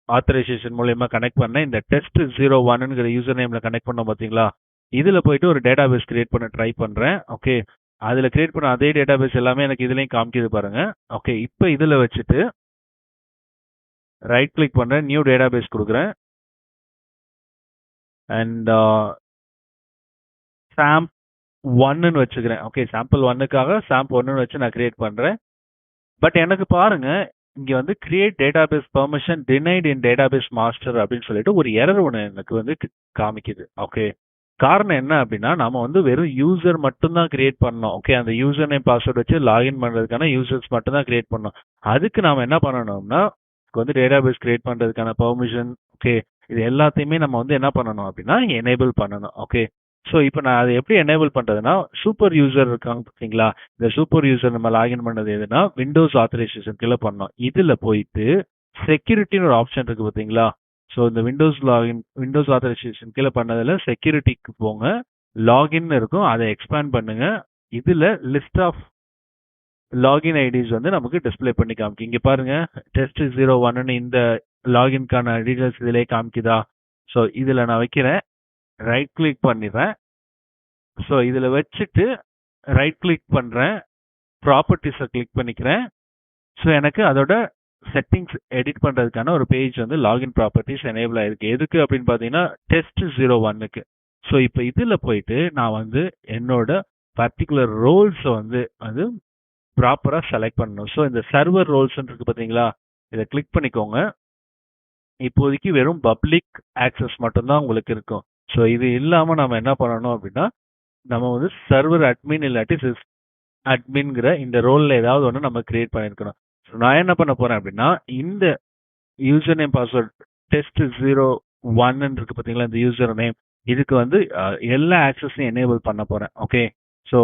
ஆத்தரைசேஷன் மூலயமா கனெக்ட் பண்ணேன். இந்த test01ங்கிற யூசர் நேம்ல கனெக்ட் பண்ணோம் பாத்தீங்களா, இதுல போயிட்டு ஒரு டேட்டாபேஸ் கிரியேட் பண்ண ட்ரை பண்றேன். ஓகே, அதுல கிரியேட் பண்ண அதே டேட்டாபேஸ் எல்லாமே எனக்கு இதுலயும் காமிக்குது பாருங்க. ஓகே, இப்போ இதுல வச்சுட்டு ரைட் கிளிக் பண்றேன், நியூ டேட்டாபேஸ் கொடுக்குறேன் அண்ட் சாம்ப் 1ன்னு வச்சுக்கிறேன். ஓகே, சாம்பிள் 1க்காக சாம்ப் 1ன்னு வச்சு நான் கிரியேட் பண்றேன். பட் எனக்கு பாருங்க, இங்க வந்து கிரியேட் டேட்டாபேஸ் பெர்மிஷன் டினைட் இன் டேட்டாபேஸ் மாஸ்டர் அப்படின்னு சொல்லிட்டு ஒரு எரர் ஒன்று எனக்கு வந்து காமிக்குது. ஓகே, காரணம் என்ன அப்படின்னா, நம்ம வந்து வெறும் யூசர் மட்டும் தான் கிரியேட் பண்ணோம். ஓகே, அந்த யூசர் நேம் பாஸ்வேர்ட் வச்சு லாகின் பண்றதுக்கான யூசர்ஸ் மட்டும் தான் கிரியேட் பண்ணோம். அதுக்கு நாம என்ன பண்ணணும்னா, வந்து டேட்டாபேஸ் கிரியேட் பண்றதுக்கான பெர்மிஷன், ஓகே, இது எல்லாத்தையுமே நம்ம வந்து என்ன பண்ணணும் அப்படின்னா எனேபிள் பண்ணணும். ஓகே, ஸோ இப்போ நான் அதை எப்படி எனேபிள் பண்றதுன்னா, சூப்பர் யூசர் இருக்காங்க பார்த்தீங்களா, இந்த சூப்பர் யூசர் நம்ம லாகின் பண்ணது எதுனா விண்டோஸ் ஆத்தரைசேஷன் கீழே பண்ணோம். இதுல போயிட்டு செக்யூரிட்டின்னு ஒரு ஆப்ஷன் இருக்கு பார்த்தீங்களா. ஸோ இந்த விண்டோஸ் ஆத்தரைசேஷன் கீழே பண்ணதுல செக்யூரிட்டிக்கு போங்க, லாகின் இருக்கும், அதை எக்ஸ்பேண்ட் பண்ணுங்க. இதுல லிஸ்ட் ஆஃப் லாகின் ஐடிஸ் வந்து நமக்கு டிஸ்பிளே பண்ணி காமிக்கும். இங்க பாருங்க, test01ன்னு இந்த லாகின்கான டீடைல்ஸ் இதிலே காமிக்குதா. ஸோ இதுல நான் வைக்கிறேன், ரைட் கிளிக் பண்ணிடுறேன். ஸோ இதுல வச்சுட்டு ரைட் கிளிக் பண்றேன், ப்ராப்பர்ட்டிஸை கிளிக் பண்ணிக்கிறேன். ஸோ எனக்கு அதோட செட்டிங்ஸ் எடிட் பண்றதுக்கான ஒரு பேஜ் வந்து லாகின் ப்ராப்பர்ட்டிஸ் எனேபிள் ஆயிருக்கு. எதுக்கு அப்படின்னு பாத்தீங்கன்னா test01க்கு. ஸோ இப்போ இதுல போயிட்டு நான் வந்து என்னோட பர்டிகுலர் ரோல்ஸ் வந்து ப்ராப்பரா செலக்ட் பண்ணணும். ஸோ இந்த சர்வர் ரோல்ஸ் இருக்கு பாத்தீங்களா, இதை கிளிக் பண்ணிக்கோங்க. இப்போதைக்கு வெறும் பப்ளிக் ஆக்சஸ் மட்டும்தான் உங்களுக்கு இருக்கும். ஸோ இது இல்லாம நம்ம என்ன பண்ணணும் அப்படின்னா, நம்ம வந்து சர்வர் அட்மின் இல்லாட்டி சிஸ் அட்மின்ங்கிற இந்த ரோல்ல ஏதாவது ஒன்று நம்ம கிரியேட் பண்ணிருக்கணும். ஸோ நான் என்ன பண்ண போறேன் அப்படின்னா, இந்த யூசர் நேம் பாஸ்வேர்ட் test01 இருக்கு பாத்தீங்களா, இந்த யூசர் நேம், இதுக்கு வந்து எல்லா ஆக்சஸையும் எனேபிள் பண்ண போறேன். Okay, so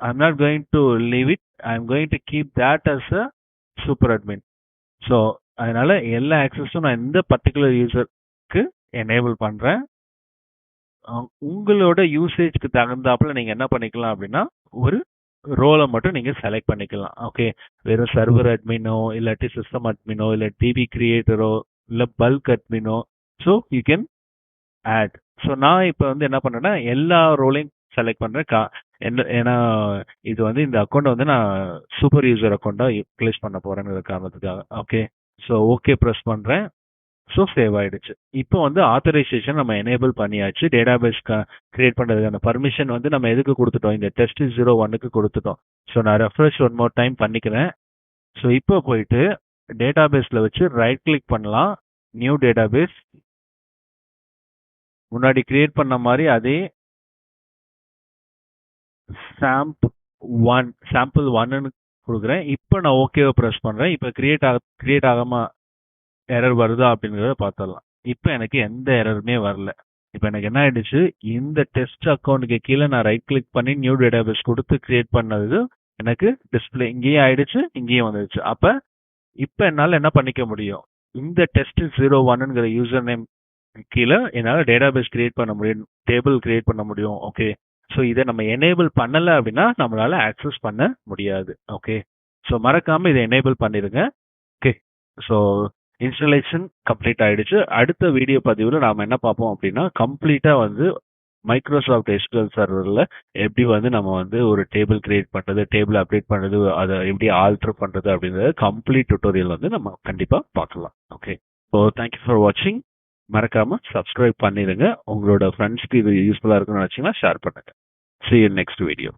I'm not going to leave it. I'm going to keep that as a super admin. So அதனால எல்லா ஆக்சஸும் நான் இந்த பர்டிகுலர் யூசருக்கு எனேபிள் பண்றேன். உங்களோட யூசேஜ்க்கு தகுந்தாப்புல நீங்க என்ன பண்ணிக்கலாம் அப்படின்னா, ஒரு ரோலை மட்டும் நீங்க செலக்ட் பண்ணிக்கலாம். ஓகே, வெறும் சர்வர் அட்மினோ இல்லாட்டி சிஸ்டம் அட்மினோ இல்ல டிபி கிரியேட்டரோ இல்ல பல்க் அட்மினோ, so you can add. So நான் இப்போ வந்து என்ன பண்றேன்னா, எல்லா ரோலையும் செலக்ட் பண்றேன். ஏன்னா இது வந்து இந்த அக்கௌண்ட் வந்து நான் சூப்பர் யூசர் அக்கௌண்டா யூட்டிலைஸ் பண்ண போறேங்கிற காரணத்துக்காக. ஓகே, ஸோ ஓகே ப்ரெஸ் பண்றேன். ஸோ சேவ் ஆயிடுச்சு. இப்போ வந்து ஆத்தரைசேஷன் நம்ம எனேபிள் பண்ணியாச்சு. டேட்டாபேஸ் கிரியேட் பண்றதுக்கான பர்மிஷன் வந்து நம்ம எதுக்கு கொடுத்துட்டோம், இந்த test01க்கு கொடுத்துட்டோம். ஸோ நான் ரெஃப்ரெஷ் ஒன் மோர் டைம் பண்ணிக்கிறேன். ஸோ இப்போ போயிட்டு டேட்டாபேஸ்ல வச்சு ரைட் கிளிக் பண்ணலாம், நியூ டேட்டாபேஸ், முன்னாடி கிரியேட் பண்ண மாதிரி அதே சாம்பிள் 1ன்னு கொடுக்குறேன். இப்போ நான் ஓகேவை ப்ரெஸ் பண்றேன். இப்போ கிரியேட் ஆகாம எரர் வருதா அப்படிங்கிறத பார்த்துடலாம். இப்போ எனக்கு எந்த எரருமே வரல. இப்போ எனக்கு என்ன ஆயிடுச்சு, இந்த டெஸ்ட் அக்கௌண்ட்டுக்கு கீழே நான் ரைட் கிளிக் பண்ணி நியூ டேட்டாபேஸ் கொடுத்து கிரியேட் பண்ணது எனக்கு டிஸ்பிளே இங்கேயும் ஆயிடுச்சு, இங்கேயும் வந்துடுச்சு. அப்ப இப்போ என்னால் என்ன பண்ணிக்க முடியும், இந்த test01ங்கிற யூசர் நேம் கீழே என்னால் டேட்டாபேஸ் கிரியேட் பண்ண முடியும், டேபிள் கிரியேட் பண்ண முடியும். ஓகே, ஸோ இதை நம்ம எனேபிள் பண்ணல அப்படின்னா நம்மளால ஆக்சஸ் பண்ண முடியாது. ஓகே, ஸோ மறக்காம இதை எனேபிள் பண்ணிடுங்க. ஓகே, ஸோ இன்ஸ்டாலேஷன் கம்ப்ளீட் ஆயிடுச்சு. அடுத்த வீடியோ பதிவில் நாம என்ன பார்ப்போம் அப்படின்னா, கம்ப்ளீட்டா வந்து மைக்ரோசாஃப்ட் SQL சர்வரில் எப்படி வந்து நம்ம வந்து ஒரு டேபிள் கிரியேட் பண்றது, டேபிள் அப்டேட் பண்றது, அதை எப்படி ஆல்டர் பண்றது அப்படின்றத கம்ப்ளீட் டுட்டோரியல் வந்து நம்ம கண்டிப்பா பார்க்கலாம். ஓகே, ஸோ தேங்க்யூ ஃபார் வாட்சிங். மறக்காம சப்ஸ்கிரைப் பண்ணிடுங்க. உங்களோட ஃப்ரெண்ட்ஸ்க்கு இது யூஸ்ஃபுல்லா இருக்குன்னு நினைச்சீங்கன்னா ஷேர் பண்ணுங்க. See you in next video.